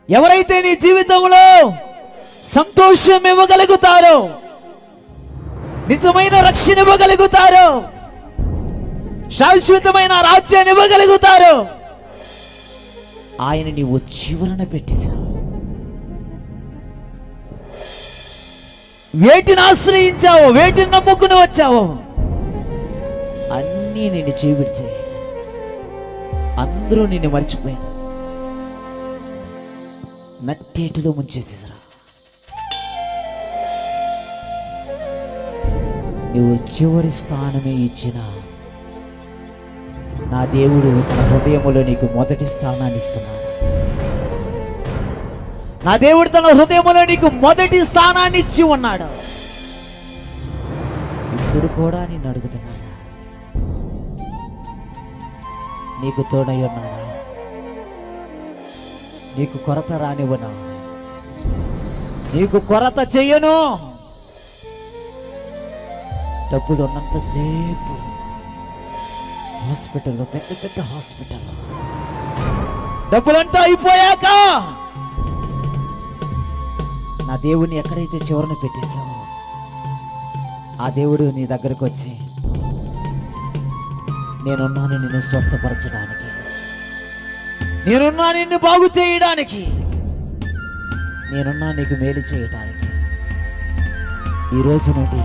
ఎవరైతే నీ జీవితంలో సంతోషం ఇవ్వగలుగుతారో, నిజమైన రక్షణ ఇవ్వగలుగుతారో, శాశ్వతమైన రాజ్యాన్ని ఇవ్వగలుగుతారో, ఆయన నీవు చివరన పెట్టేశావు. వేటిని ఆశ్రయించావో, వేటిని నమ్ముకుని వచ్చావో అన్నీ నిన్ను చేవిడ్చాయి. అందరూ నిన్ను మర్చిపోయాను, నట్టేటిలో ముంచేసేసరా. నువ్వు చివరి స్థానమే ఇచ్చిన నా దేవుడు తన హృదయములో నీకు మొదటి స్థానాన్ని ఇస్తున్నాడు. నా దేవుడు తన హృదయములో నీకు మొదటి స్థానాన్ని ఇచ్చి ఉన్నాడు. ఇప్పుడు కూడా నిన్ను అడుగుతున్నాడు, నీకు తోడై ఉన్నాడా? నీకు కొరత రానివ్వనా? నీకు కొరత చెయ్యను. డబ్బులు ఉన్నంతసేపు హాస్పిటల్లో, పెద్ద పెద్ద హాస్పిటల్లో, డబ్బులంతా అయిపోయాక నా దేవుడిని ఎక్కడైతే చివరన పెట్టేశావో ఆ దేవుడు నీ దగ్గరకు వచ్చి, నేనున్నాను నిన్ను స్వస్థపరచడానికి, నేనున్నా నిన్ను బాగు చేయడానికి, నేనున్నా నీకు మేలు చేయడానికి. ఈరోజు నుండి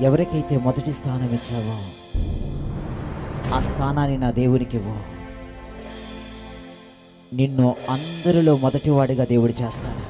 ఎవరికైతే మొదటి స్థానం ఇచ్చావో ఆ స్థానాన్ని నా దేవునికి ఇవ్వు. నిన్ను అందరిలో మొదటివాడిగా దేవుడు చేస్తాడు.